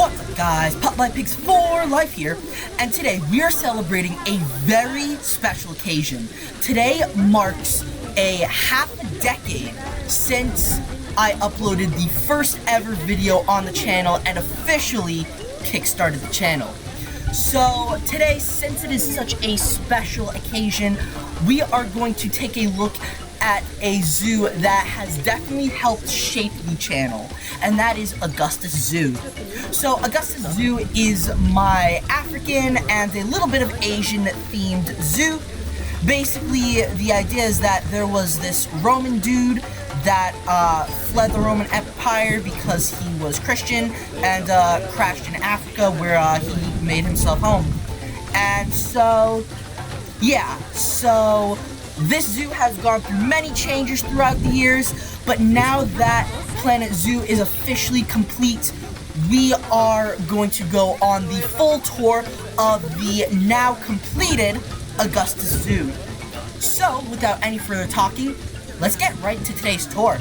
What's up guys, Pop My Pigs for Life here, and today we are celebrating a very special occasion. Today marks a half a decade since I uploaded the first ever video on the channel and officially kickstarted the channel. So today, since it is such a special occasion, we are going to take a look at a zoo that has definitely helped shape the channel, and that is Augustus Zoo. So Augustus Zoo is my African and a little bit of Asian themed zoo. Basically, the idea is that there was this Roman dude that fled the Roman Empire because he was Christian and crashed in Africa where he made himself home. And so, yeah, so this zoo has gone through many changes throughout the years, but now that Planet Zoo is officially complete, we are going to go on the full tour of the now completed Augustus Zoo. So, without any further talking, let's get right into today's tour.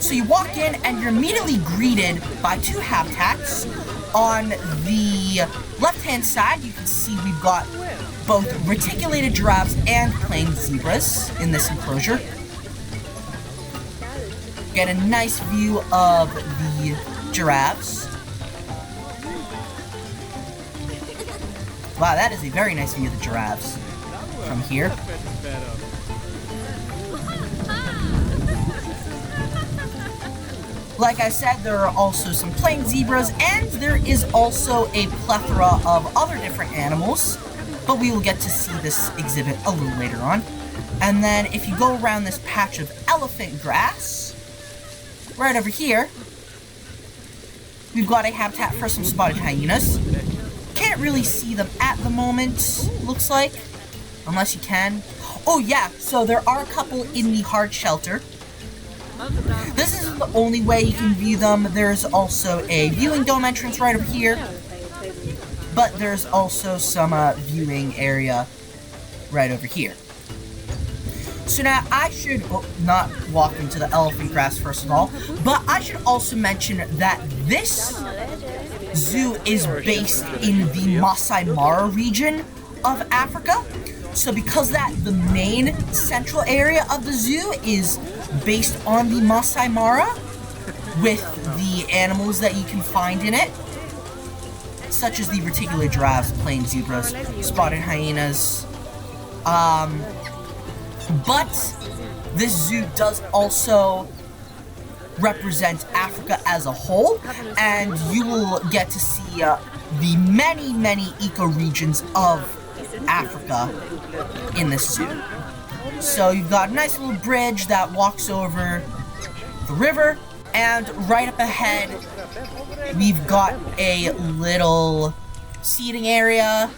So you walk in and you're immediately greeted by two habitats. On the left-hand side, you can see we've got both reticulated giraffes and plain zebras in this enclosure. Get a nice view of the giraffes. Wow, that is a very nice view of the giraffes from here. Like I said, there are also some plain zebras, and there is also a plethora of other different animals, but we will get to see this exhibit a little later on. And then if you go around this patch of elephant grass, right over here, we've got a habitat for some spotted hyenas. Can't really see them at the moment, looks like, unless you can. Oh yeah, so there are a couple in the hard shelter. This isn't the only way you can view them. There's also a viewing dome entrance right up here, but there's also some viewing area right over here. So now I should not walk into the elephant grass first of all, but I should also mention that this zoo is based in the Masai Mara region of Africa. So because the main central area of the zoo is based on the Masai Mara, with the animals that you can find in it, such as the reticulated giraffes, plain zebras, spotted hyenas. But this zoo does also represent Africa as a whole, and you will get to see the many ecoregions of Africa in this zoo. So you've got a nice little bridge that walks over the river, and right up ahead we've got a little seating area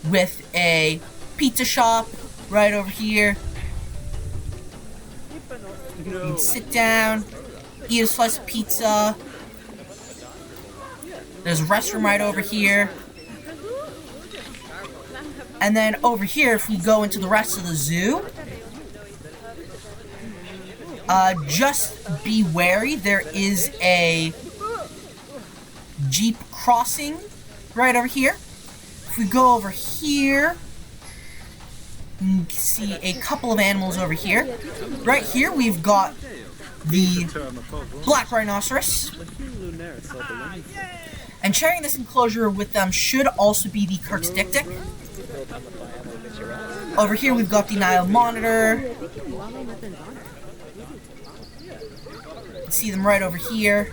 with a pizza shop right over here. You can sit down, eat a slice of pizza. There's a restroom right over here. And then over here, if we go into the rest of the zoo, just be wary, there is a jeep crossing right over here. If we go over here, you can see a couple of animals over here. Right here, we've got the black rhinoceros. And sharing this enclosure with them should also be the Kirk's dik-dik. Over here we've got the Nile monitor. You can see them right over here.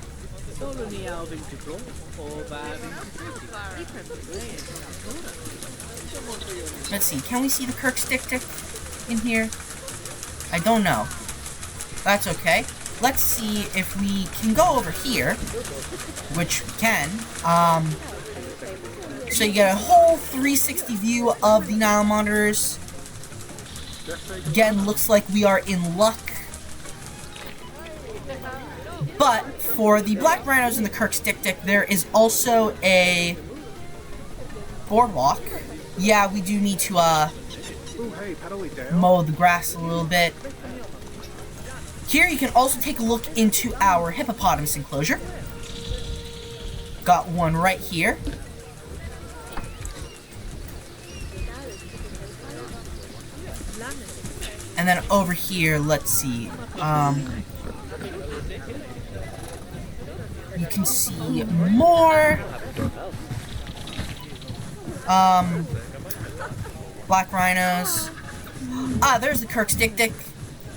Let's see, can we see the Kirk's dik-dik in here? I don't know. That's okay. Let's see if we can go over here, which we can. So you get a whole 360 view of the Nile monitors. Again, looks like we are in luck. But for the black rhinos and the Kirk's dik-dik, there is also a boardwalk. Yeah, we do need to mow the grass a little bit. Here you can also take a look into our hippopotamus enclosure. Got one right here. And then over here, let's see. You can see more. Black rhinos. Ah, there's the Kirk's dik-dik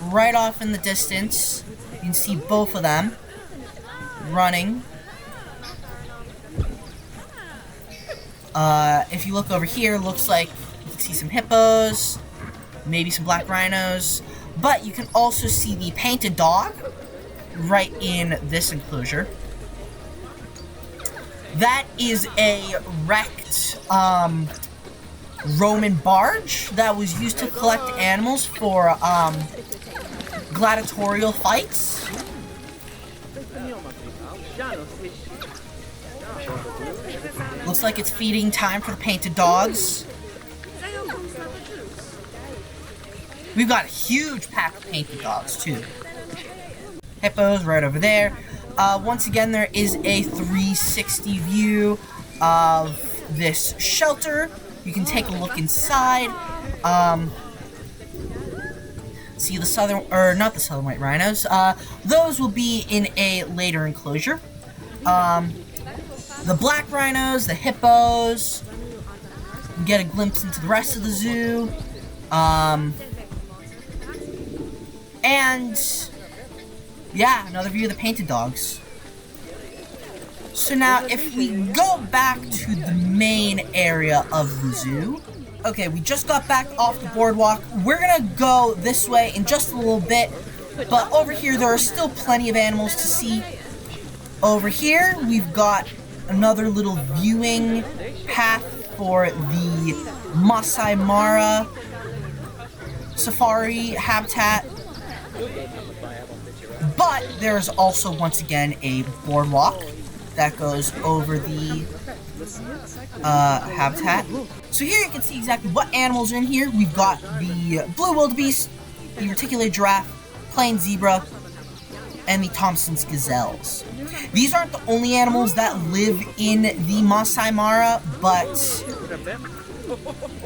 right off in the distance. You can see both of them running. If you look over here, looks like you can see some hippos, maybe some black rhinos, but you can also see the painted dog right in this enclosure. That is a wrecked, Roman barge that was used to collect animals for, gladiatorial fights. Looks like it's feeding time for the painted dogs. We've got a huge pack of painted dogs, too. Hippos right over there. Once again, there is a 360 view of this shelter. You can take a look inside. See the southern, or not the southern white rhinos. Those will be in a later enclosure. The black rhinos, the hippos. You get a glimpse into the rest of the zoo. And yeah, another view of the painted dogs. So now, if we go back to the main area of the zoo. Okay, we just got back off the boardwalk. We're gonna go this way in just a little bit. But over here, there are still plenty of animals to see. Over here, we've got another little viewing path for the Masai Mara safari habitat. But there's also, once again, a boardwalk that goes over the habitat. So here you can see exactly what animals are in here. We've got the blue wildebeest, the reticulated giraffe, plain zebra, and the Thompson's gazelles. These aren't the only animals that live in the Masai Mara, but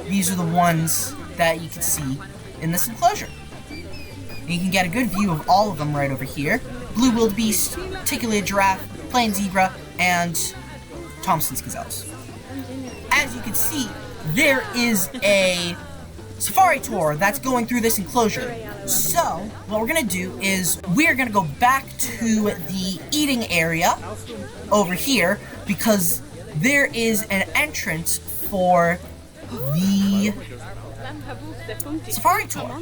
these are the ones that you can see in this enclosure. And you can get a good view of all of them right over here. Blue wildebeest, reticulated giraffe, plain zebra, and Thompson's gazelles. As you can see, there is a safari tour that's going through this enclosure. So, what we're going to do is we're going to go back to the eating area over here because there is an entrance for the safari tour.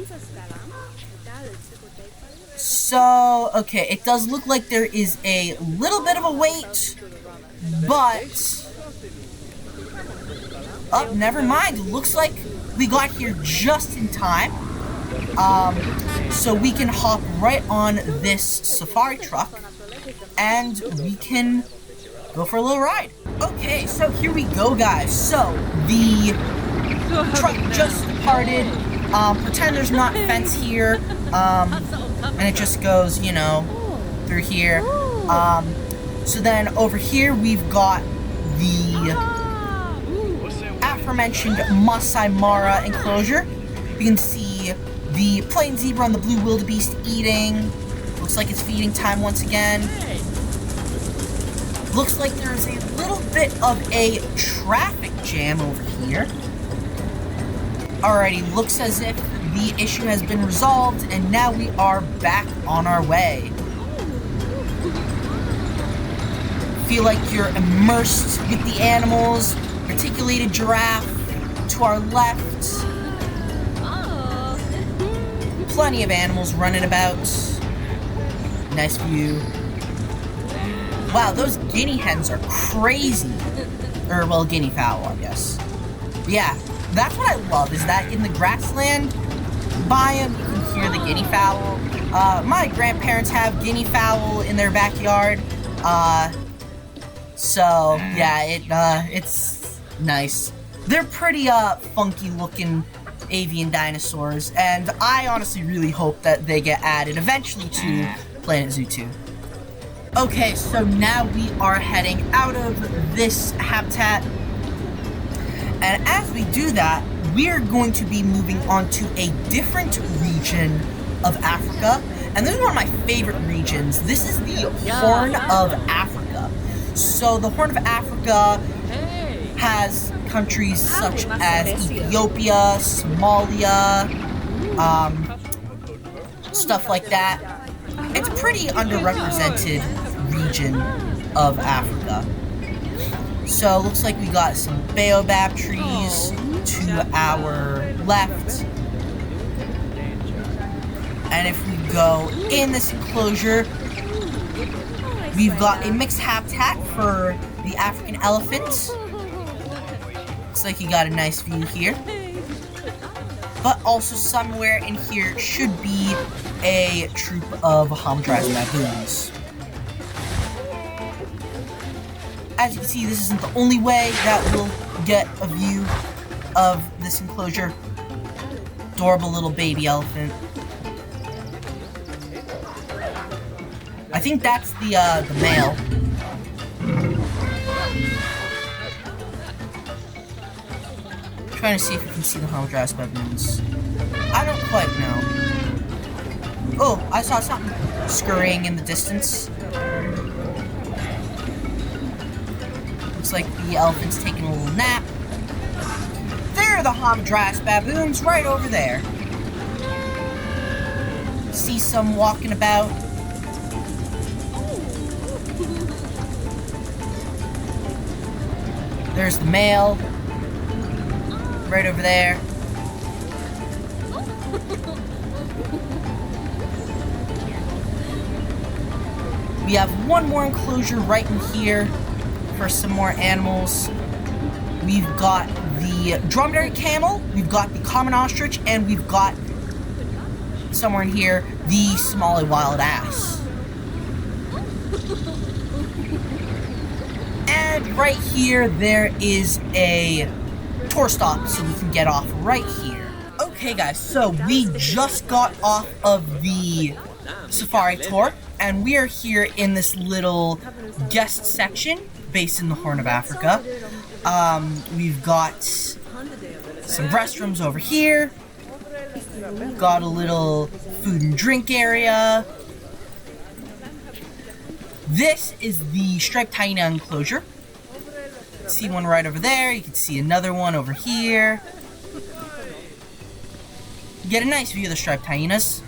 So, okay, it does look like there is a little bit of a wait, but oh, never mind. It looks like we got here just in time. So we can hop right on this safari truck and we can go for a little ride. Okay, so here we go, guys. So the truck just departed. Pretend there's not a fence here. And it just goes, you know, through here. So then over here we've got the aforementioned Masai Mara enclosure. You can see the plain zebra and the blue wildebeest eating. Looks like it's feeding time once again. Looks like there's a little bit of a traffic jam over here. Alrighty, looks as if the issue has been resolved, and now we are back on our way. Feel like you're immersed with the animals. Reticulated giraffe to our left. Plenty of animals running about. Nice view. Wow, those guinea hens are crazy. Or, well, guinea fowl, I guess. But yeah, that's what I love, is that in the grassland biome, you can hear the guinea fowl. My grandparents have guinea fowl in their backyard. So, yeah, it's nice. They're pretty, funky looking avian dinosaurs, and I honestly really hope that they get added eventually to Planet Zoo 2. Okay, so now we are heading out of this habitat. And as we do that, we are going to be moving on to a different region of Africa. And this is one of my favorite regions. This is the Horn of Africa. So the Horn of Africa has countries such as Ethiopia, Somalia, stuff like that. It's a pretty underrepresented region of Africa. So, looks like we got some baobab trees to our left. And if we go in this enclosure, we've got a mixed habitat for the African elephant. Looks like you got a nice view here. But also somewhere in here should be a troop of Hamadryas baboons. As you can see, this isn't the only way that we'll get a view of this enclosure. Adorable little baby elephant. I think that's the male. Trying to see if you can see the Hamadryas baboons. I don't quite know. Oh, I saw something scurrying in the distance. Looks like the elephant's taking a little nap. There are the Hamadryas baboons right over there. See some walking about. There's the male. Right over there. We have one more enclosure right in here for some more animals. We've got the dromedary camel, we've got the common ostrich, and we've got, somewhere in here, the Somali wild ass. And right here, there is a tour stop, so we can get off right here. Okay guys, so we just got off of the safari tour, and we are here in this little guest section based in the Horn of Africa. We've got some restrooms over here. Got a little food and drink area. This is the striped hyena enclosure. See one right over there. You can see another one over here. Get a nice view of the striped hyenas.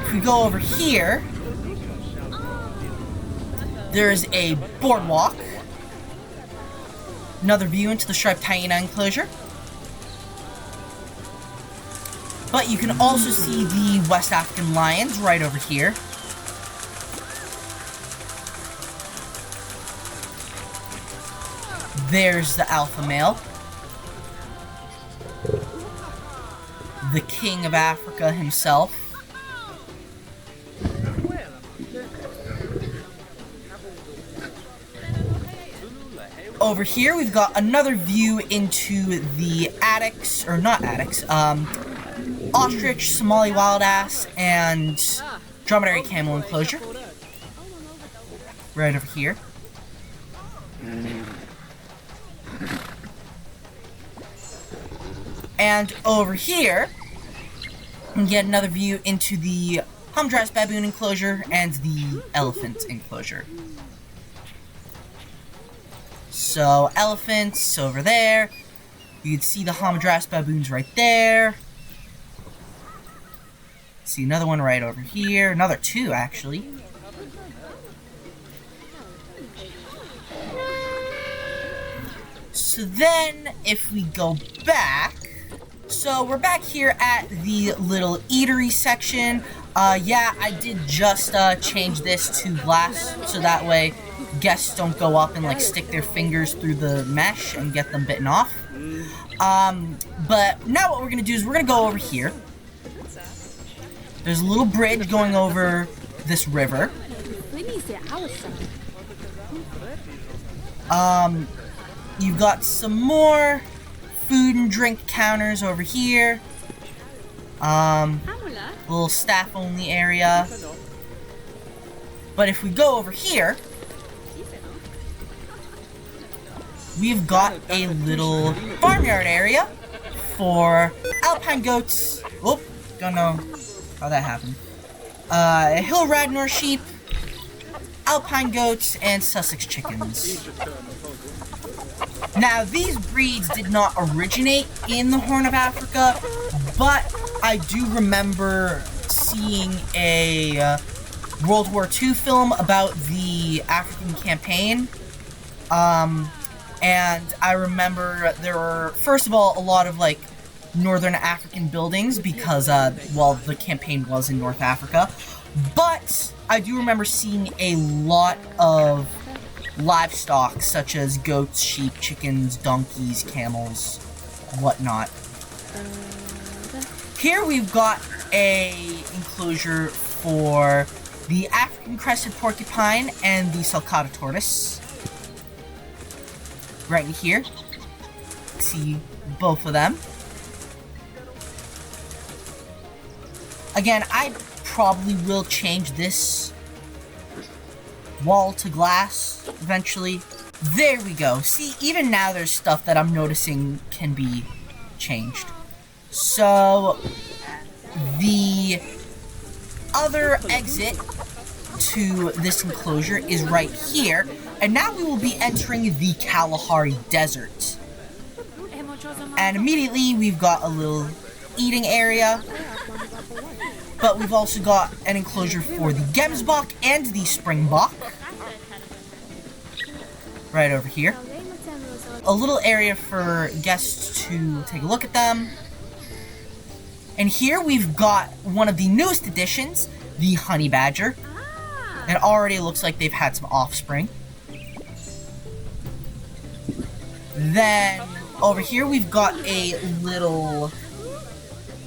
If we go over here, there's a boardwalk. Another view into the striped hyena enclosure. But you can also see the West African lions right over here. There's the alpha male. The king of Africa himself. Over here, we've got another view into the attics, or not attics, ostrich, Somali wild ass, and dromedary camel enclosure. Right over here. And over here, you can get another view into the Hamadryas baboon enclosure and the elephant enclosure. So, elephants over there. You can see the Hamadryas baboons right there. See another one right over here. Another two, actually. So then, if we go back... So, we're back here at the little eatery section. Yeah, I did just change this to glass, so that way guests don't go up and, like, stick their fingers through the mesh and get them bitten off. But now what we're gonna do is we're gonna go over here. There's a little bridge going over this river. You've got some more food and drink counters over here. Little staff-only area. But if we go over here, we've got a little farmyard area for alpine goats. Oop, don't know how that happened. Hill Radnor sheep, alpine goats, and Sussex chickens. Now, these breeds did not originate in the Horn of Africa, but I do remember seeing a World War II film about the African campaign. And I remember there were, first of all, a lot of, like, Northern African buildings because, well, the campaign was in North Africa. But I do remember seeing a lot of livestock, such as goats, sheep, chickens, donkeys, camels, whatnot. Here we've got a enclosure for the African crested porcupine and the sulcata tortoise. Right in here. See both of them. Again, I probably will change this wall to glass eventually. There we go. See, even now there's stuff that I'm noticing can be changed. So, the other exit to this enclosure is right here, and now we will be entering the Kalahari Desert. And immediately we've got a little eating area, but we've also got an enclosure for the Gemsbok and the Springbok. Right over here. A little area for guests to take a look at them. And here we've got one of the newest additions, the honey badger. It already looks like they've had some offspring. Then over here we've got a little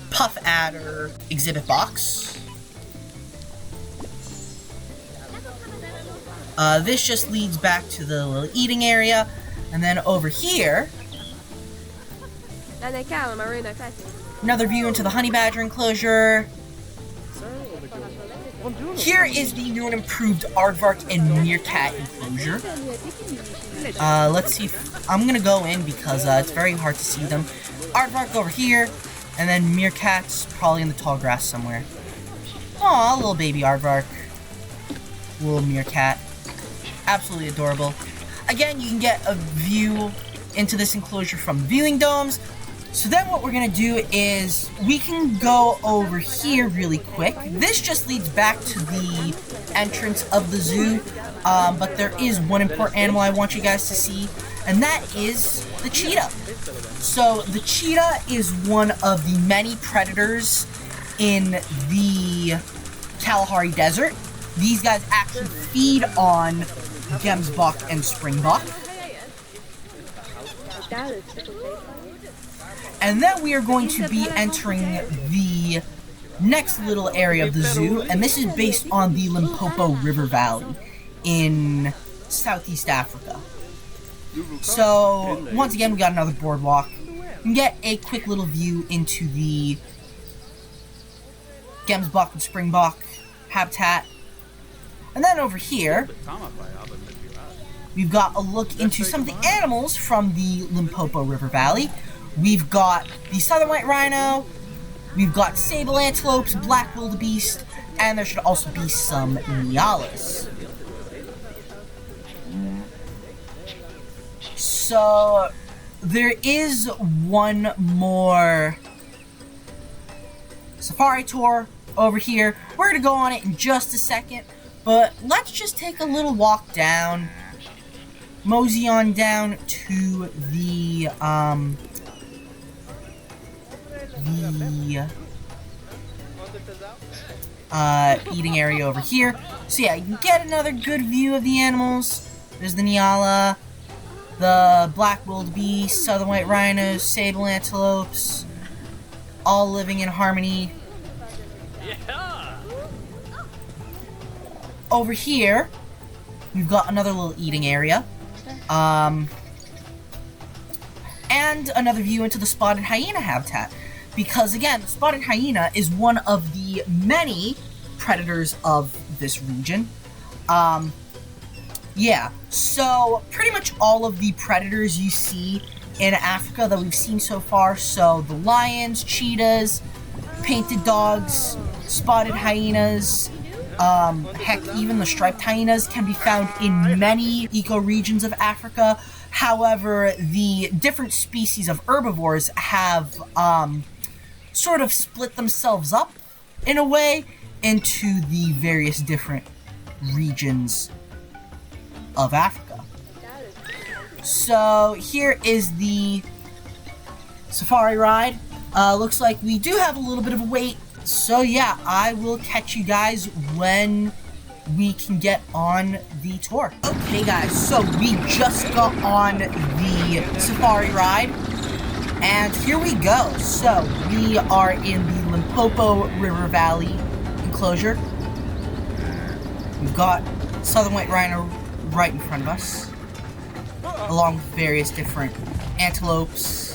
puff adder exhibit box. This just leads back to the little eating area. And then over here, another view into the honey badger enclosure. Here is the new and improved aardvark and meerkat enclosure. Let's see if I'm gonna go in because it's very hard to see them. Aardvark over here, and then meerkats probably in the tall grass somewhere. Aw, little baby aardvark. Little meerkat. Absolutely adorable. Again, you can get a view into this enclosure from viewing domes. So then what we're gonna do is we can go over here really quick. This just leads back to the entrance of the zoo, but there is one important animal I want you guys to see, and that is the cheetah. So the cheetah is one of the many predators in the Kalahari Desert. These guys actually feed on Gemsbok and Springbok. And then we are going to be entering the next little area of the zoo, and this is based on the Limpopo River Valley in Southeast Africa. So, once again, we got another boardwalk. You can get a quick little view into the Gemsbok and Springbok habitat. And then over here, we've got a look into some of the animals from the Limpopo River Valley. We've got the southern white rhino, we've got sable antelopes, black wildebeest, and there should also be some nyalas. So, there is one more safari tour over here. We're going to go on it in just a second, but let's just take a little walk down, mosey on down to the eating area over here. So yeah, you can get another good view of the animals. There's the nyala, the black wildebeest, southern white rhinos, sable antelopes, all living in harmony. Over here, we've got another little eating area. And another view into the spotted hyena habitat. because again, spotted hyena is one of the many predators of this region. Yeah, so pretty much all of the predators you see in Africa that we've seen so far, so the lions, cheetahs, painted dogs, spotted hyenas, heck, even the striped hyenas can be found in many ecoregions of Africa. However, the different species of herbivores have sort of split themselves up in a way into the various different regions of Africa. So here is the safari ride. Looks like we do have a little bit of a wait. So yeah, I will catch you guys when we can get on the tour. Okay guys, so we just got on the safari ride, and here we go. So we are in the Limpopo River Valley enclosure. We've got southern white rhino right in front of us, along with various different antelopes.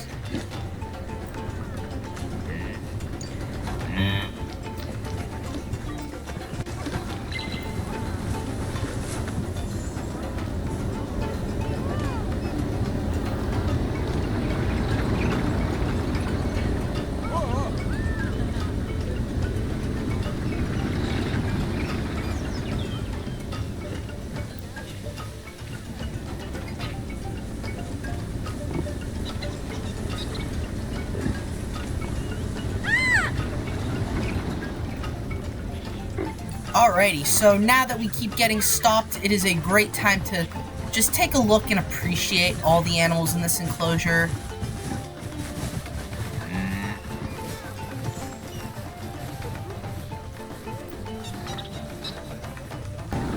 Alrighty, so now that we keep getting stopped, it is a great time to just take a look and appreciate all the animals in this enclosure.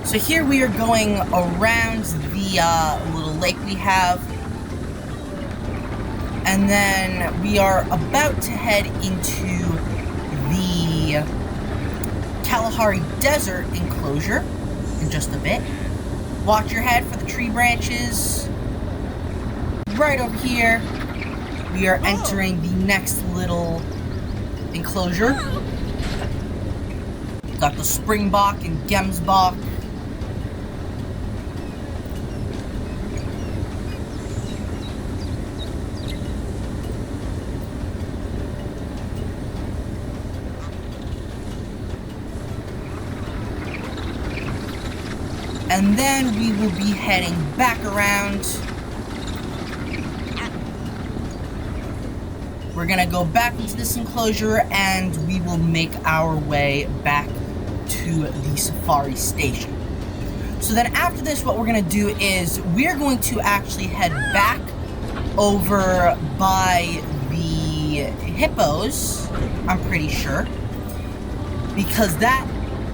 So here we are going around the little lake we have, and then we are about to head into the Kalahari Desert enclosure in just a bit. Watch your head for the tree branches. Right over here, we are entering the next little enclosure. Got the springbok and gemsbok. And then we will be heading back around. We're gonna go back into this enclosure and we will make our way back to the safari station. So then after this, what we're gonna do is we're going to actually head back over by the hippos, I'm pretty sure, because that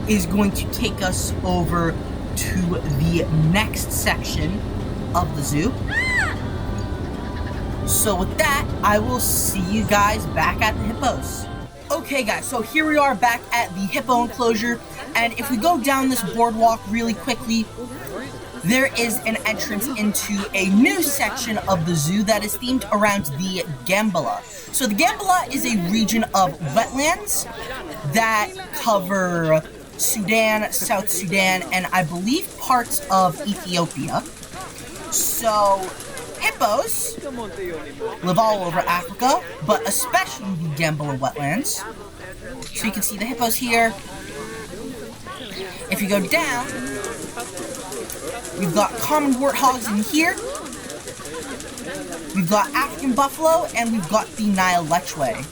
is going to take us over to the next section of the zoo. So with that, I will see you guys back at the hippos. Okay guys, so here we are back at the hippo enclosure, and if we go down this boardwalk really quickly, there is an entrance into a new section of the zoo that is themed around the Gambela. So the Gambela is a region of wetlands that cover Sudan, South Sudan, and I believe parts of Ethiopia. So hippos live all over Africa, but especially the Gambela wetlands. So you can see the hippos here. If you go down, we've got common warthogs in here. We've got African buffalo, and we've got the Nile lechwe.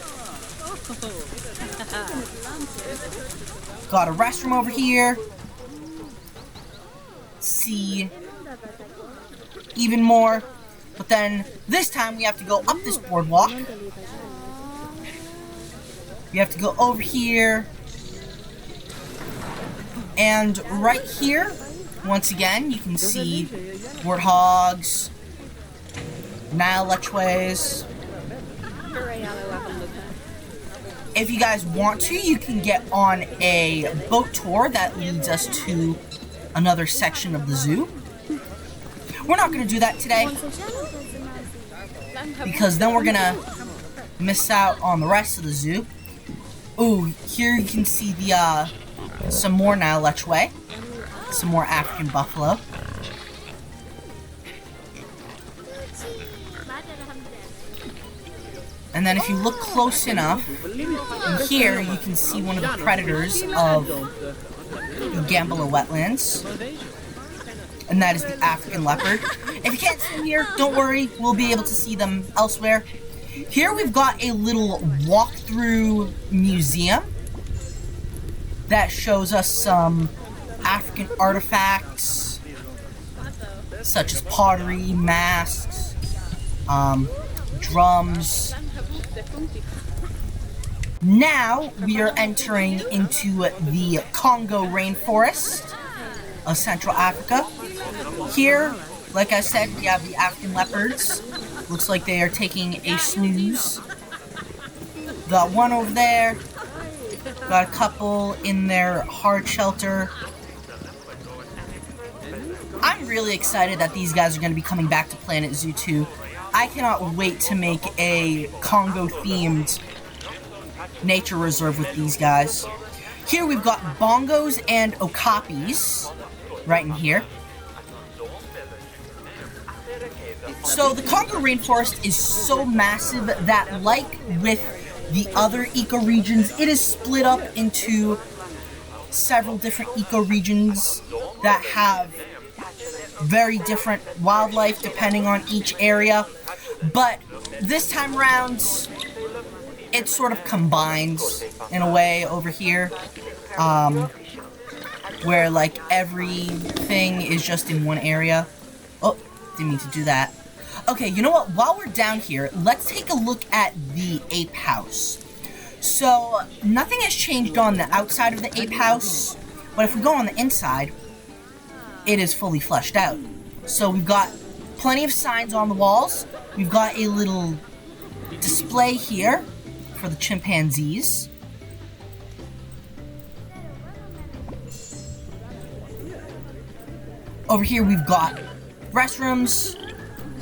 Got a restroom over here. See even more. But then this time we have to go up this boardwalk. We have to go over here. And right here, once again, you can see warthogs, Nile lechwes. If you guys want to, you can get on a boat tour that leads us to another section of the zoo. We're not going to do that today, because then we're going to miss out on the rest of the zoo. Ooh, here you can see the, some more Nile lechwe. Some more African buffalo. And then if you look close enough, in here you can see one of the predators of the Gambela wetlands. And that is the African leopard. If you can't see them here, don't worry, we'll be able to see them elsewhere. Here we've got a little walkthrough museum that shows us some African artifacts, such as pottery, masks, drums. Now we are entering into the Congo Rainforest of Central Africa. Here, like I said, we have the African leopards. Looks like they are taking a snooze. Got one over there. Got a couple in their hard shelter. I'm really excited that these guys are going to be coming back to Planet Zoo 2. I cannot wait to make a Congo-themed nature reserve with these guys. Here we've got bongos and okapis right in here. So the Congo Rainforest is so massive that, like with the other ecoregions, it is split up into several different ecoregions that have very different wildlife depending on each area. But this time around, it's sort of combined in a way over here, where like everything is just in one area. Oh, didn't mean to do that. Okay, you know what? While we're down here, let's take a look at the ape house. So, nothing has changed on the outside of the ape house, but if we go on the inside, it is fully fleshed out. So we've got plenty of signs on the walls. We've got a little display here for the chimpanzees. Over here we've got restrooms.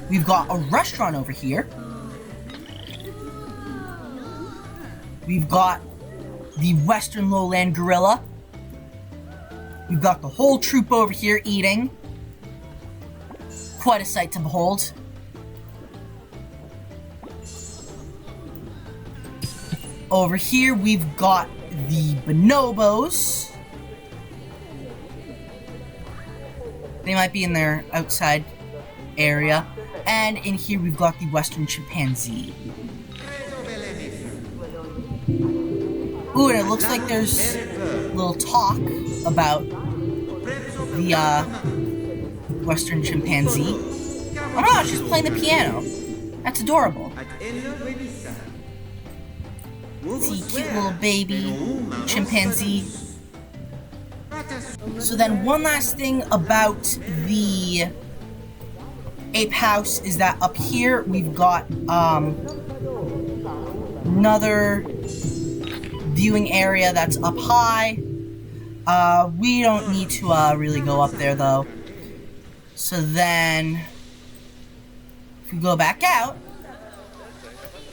We've got a restaurant over here. We've got the Western Lowland Gorilla. We've got the whole troop over here eating. Quite a sight to behold. Over here we've got the bonobos. They might be in their outside area. And in here we've got the Western chimpanzee. Ooh, and it looks like there's a little talk about the Western chimpanzee. Oh no, she's playing the piano. That's adorable. See, cute little baby chimpanzee. So then one last thing about the ape house is that up here we've got another viewing area that's up high. We don't need to really go up there though. So then if we go back out,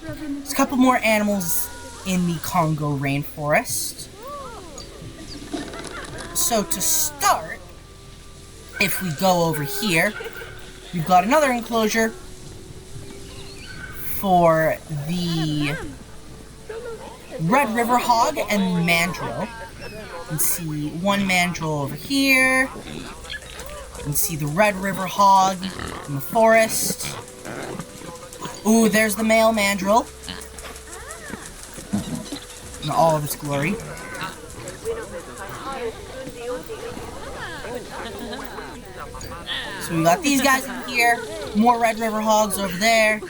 there's a couple more animals in the Congo Rainforest. So to start, if we go over here, we've got another enclosure for the Red River Hog and Mandrill. You can see one mandrill over here. You can see the Red River Hog in the forest. Ooh, there's the male mandrill in all of its glory. So we got these guys in here, more Red River Hogs over there.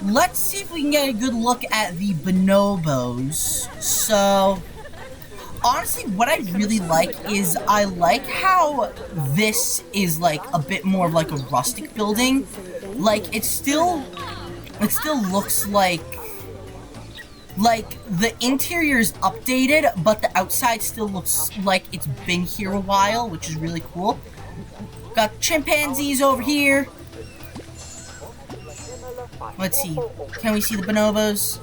Let's see if we can get a good look at the bonobos. So, honestly, what I really like is I like how this is like a bit more of like a rustic building. Like it still looks like the interior is updated, but the outside still looks like it's been here a while, which is really cool. Got chimpanzees over here. Let's see. Can we see the bonobos?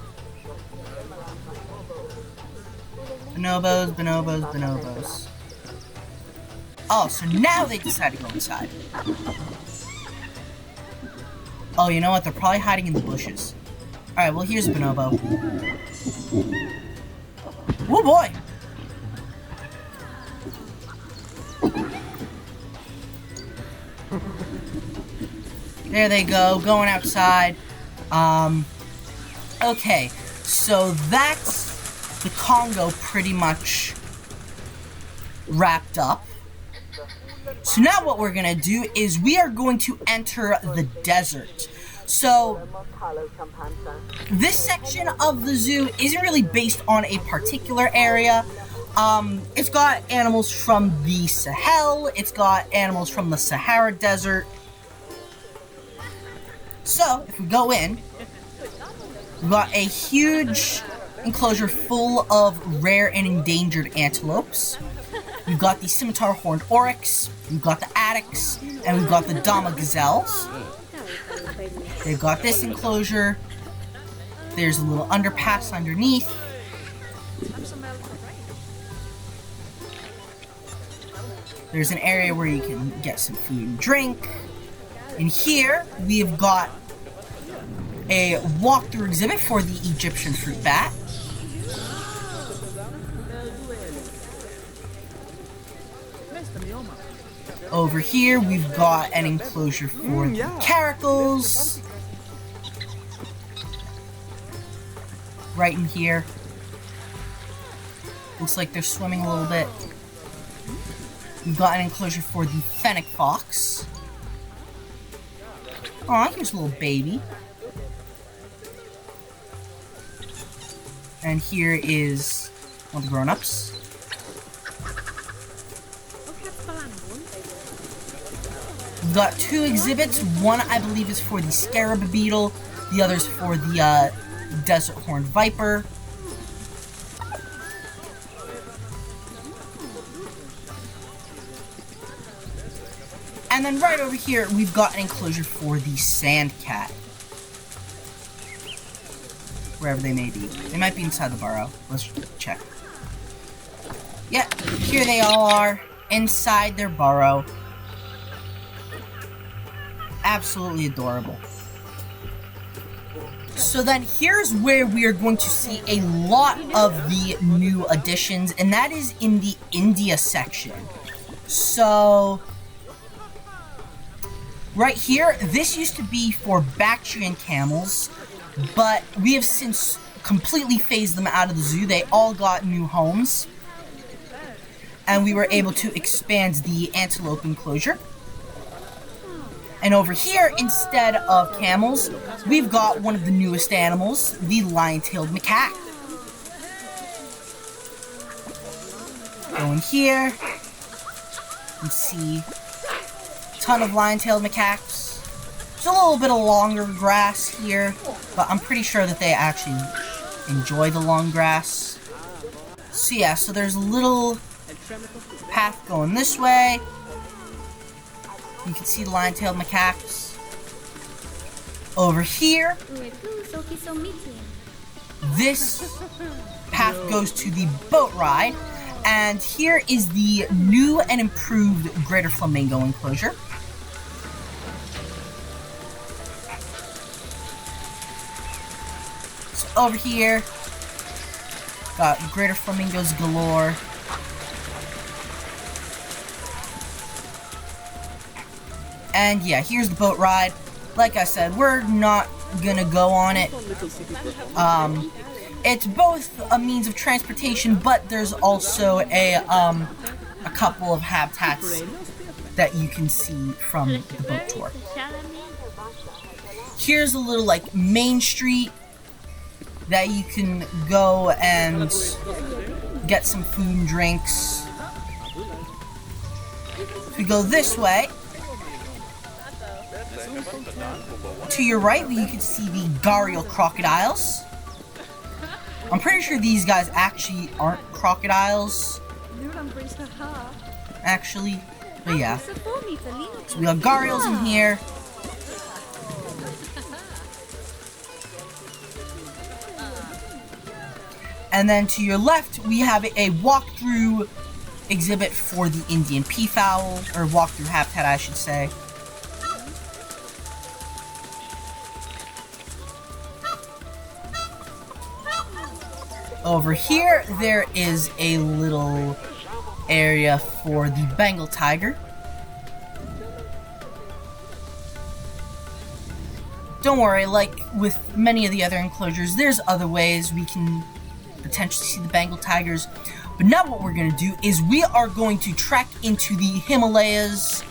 Bonobos, bonobos, bonobos. Oh, so now they decide to go inside. Oh, you know what? They're probably hiding in the bushes. Alright, well, here's a bonobo. Oh, boy! There they go, going outside. Okay, so that's the Congo pretty much wrapped up. So now what we're gonna do is we are going to enter the desert. So this section of the zoo isn't really based on a particular area. It's got animals from the Sahel, it's got animals from the Sahara Desert. So, if we go in, we've got a huge enclosure full of rare and endangered antelopes. We've got the scimitar horned oryx, we've got the addax, and we've got the dama gazelles. They've got this enclosure. There's a little underpass underneath. There's an area where you can get some food and drink. And here, we've got a walkthrough exhibit for the Egyptian fruit bat. Over here, we've got an enclosure for the caracals. Right in here. Looks like they're swimming a little bit. We've got an enclosure for the fennec fox. Aw, here's a little baby. And here is one of the grown-ups. We've got two exhibits. One, I believe, is for the scarab beetle. The other's for the desert horned viper. And then right over here, we've got an enclosure for the sand cat. Wherever they may be. They might be inside the burrow. Let's check. Yep, here they all are, inside their burrow. Absolutely adorable. So then here's where we are going to see a lot of the new additions, and that is in the India section. So right here, this used to be for Bactrian camels, but we have since completely phased them out of the zoo. They all got new homes, and we were able to expand the antelope enclosure. And over here, instead of camels, we've got one of the newest animals, the lion-tailed macaque. Go in here, you see a ton of lion-tailed macaques. There's a little bit of longer grass here, but I'm pretty sure that they actually enjoy the long grass. So yeah, so there's a little path going this way. You can see the lion-tailed macaques. Over here, this path goes to the boat ride, and here is the new and improved greater flamingo enclosure. So over here, got greater flamingos galore. And yeah, here's the boat ride. Like I said, we're not gonna go on it. It's both a means of transportation, but there's also a couple of habitats that you can see from the boat tour. Here's a little like main street that you can go and get some food and drinks. If we go this way, to your right, you can see the gharial crocodiles. I'm pretty sure these guys actually aren't crocodiles. Actually, but yeah. So we got gharials in here. And then to your left, we have a walkthrough exhibit for the Indian peafowl, or walkthrough habitat, I should say. Over here, there is a little area for the Bengal tiger. Don't worry, like with many of the other enclosures, there's other ways we can potentially see the Bengal tigers. But now what we're going to do is we are going to trek into the Himalayas,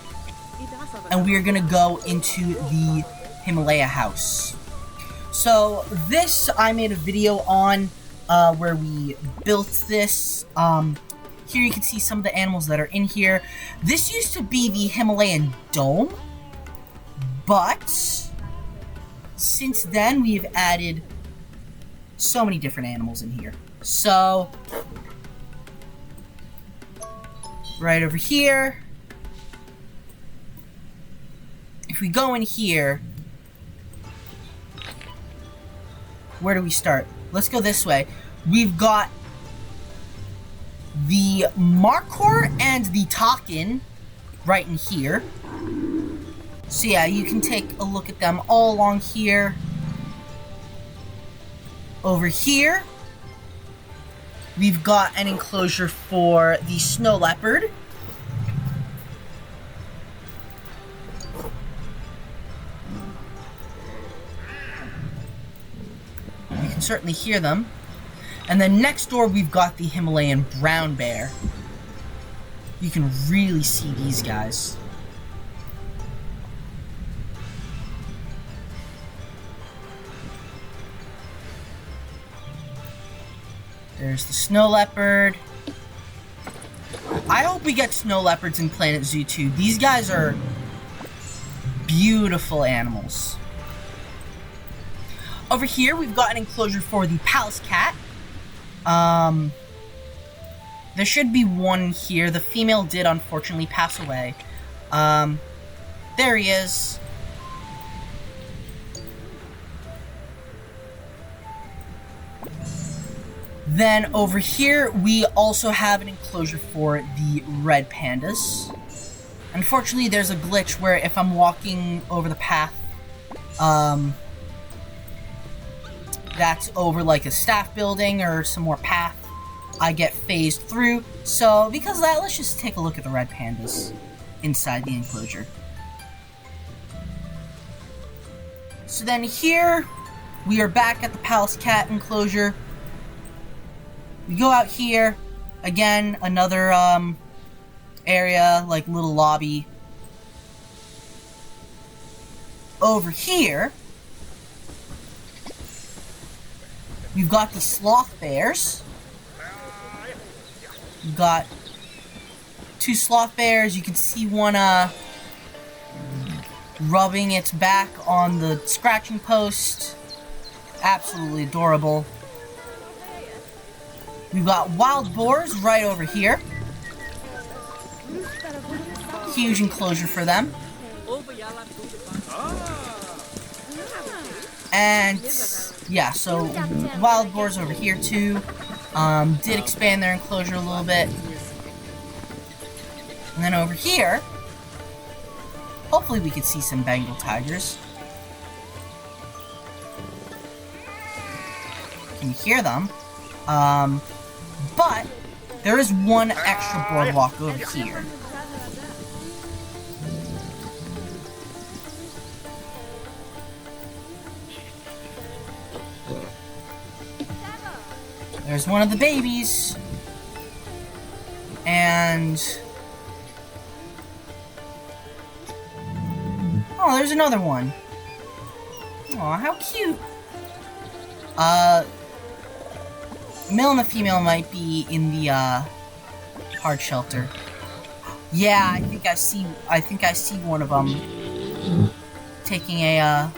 and we are going to go into the Himalaya house. So this, I made a video on where we built this. Here you can see some of the animals that are in here. This used to be the Himalayan dome, but since then we've added so many different animals in here. So right over here, if we go in here, where do we start? Let's go this way. We've got the Markhor and the Takin right in here. So yeah, you can take a look at them all along here. Over here, we've got an enclosure for the snow leopard. You can certainly hear them. And then next door, we've got the Himalayan brown bear. You can really see these guys. There's the snow leopard. I hope we get snow leopards in Planet Zoo too. These guys are beautiful animals. Over here, we've got an enclosure for the Palace cat. There should be one here. The female did unfortunately pass away. There he is. Then over here, we also have an enclosure for the red pandas. Unfortunately, there's a glitch where if I'm walking over the path, that's over like a staff building or some more path, I get phased through. So because of that, let's just take a look at the red pandas inside the enclosure. So then here, we are back at the Palace cat enclosure. We go out here, again, another area, like little lobby. Over here, we've got the sloth bears. We've got two sloth bears. You can see one rubbing its back on the scratching post. Absolutely adorable. We've got wild boars right over here. Huge enclosure for them. And yeah, so wild boars over here too. Did expand their enclosure a little bit. And then over here, hopefully we could see some Bengal tigers. Can you hear them? But there is one extra boardwalk over here. There's one of the babies. And oh, there's another one. Aw, how cute. Male and the female might be in the hard shelter. Yeah, I think I see one of them taking a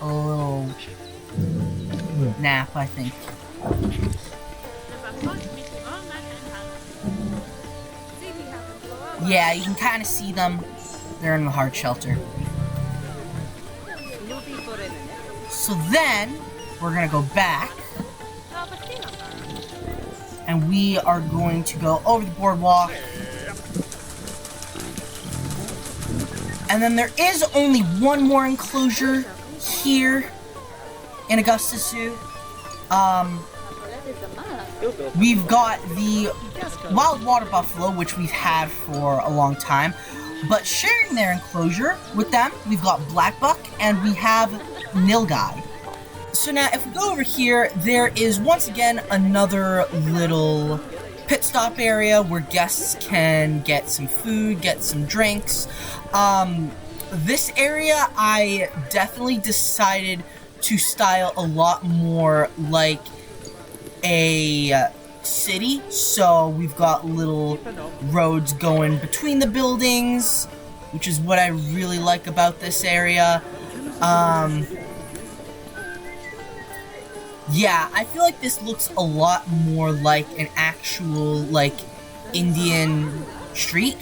little nap, I think. Yeah, you can kind of see them. They're in the hard shelter. So then we're gonna go back. and we are going to go over the boardwalk. And then there is only one more enclosure here in Augustus Zoo. We've got the wild water buffalo, which we've had for a long time, but sharing their enclosure with them, we've got black buck and we have nilgai. So now, if we go over here, there is once again another little pit stop area where guests can get some food, get some drinks. This area, I definitely decided to style a lot more like a city. So we've got little roads going between the buildings, which is what I really like about this area. Yeah, I feel like this looks a lot more like an actual, like, Indian street.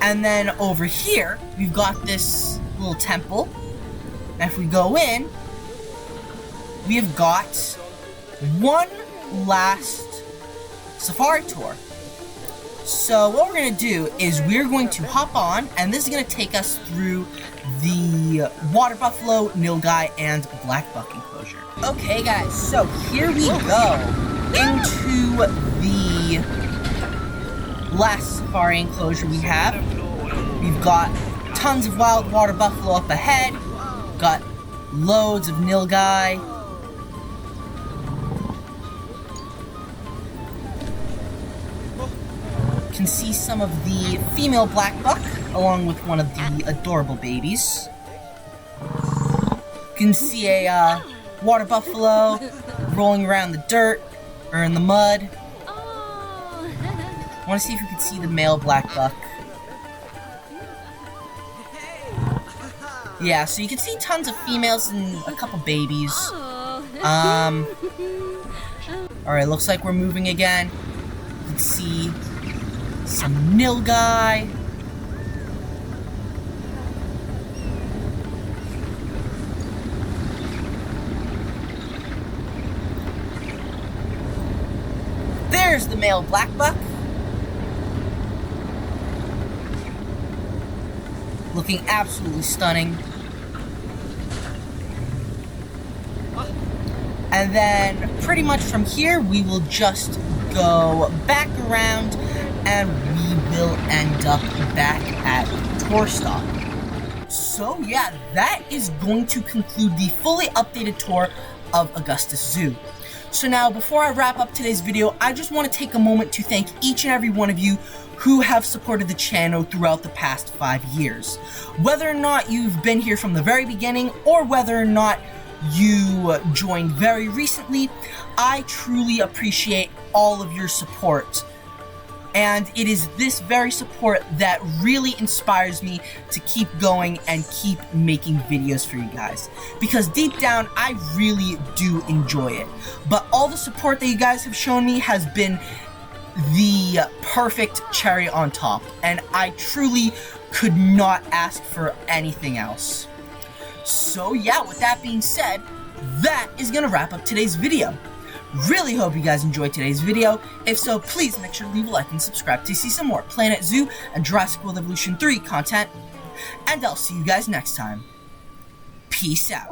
And then over here, we've got this little temple. And if we go in, we have got one last safari tour. So what we're going to do is we're going to hop on, and this is going to take us through the water buffalo, nilgai, and black buck enclosure. Okay guys, so here we go into the last safari enclosure we have. We've got tons of wild water buffalo up ahead, got loads of nilgai. You can see some of the female black buck along with one of the adorable babies. You can see a water buffalo rolling around the dirt or in the mud. I want to see if you can see the male black buck. Yeah, so you can see tons of females and a couple babies. Alright, looks like we're moving again. You can see some nilgai. There's the male black buck. Looking absolutely stunning. And then pretty much from here we will just go back around and we will end up back at the tour stop. So yeah, that is going to conclude the fully updated tour of Augustus Zoo. So now, before I wrap up today's video, I just want to take a moment to thank each and every one of you who have supported the channel throughout the past 5 years. Whether or not you've been here from the very beginning, or whether or not you joined very recently, I truly appreciate all of your support. And it is this very support that really inspires me to keep going and keep making videos for you guys. Because deep down, I really do enjoy it. But all the support that you guys have shown me has been the perfect cherry on top. And I truly could not ask for anything else. So yeah, with that being said, that is gonna wrap up today's video. Really hope you guys enjoyed today's video. If so, please make sure to leave a like and subscribe to see some more Planet Zoo and Jurassic World Evolution 3 content. And I'll see you guys next time. Peace out.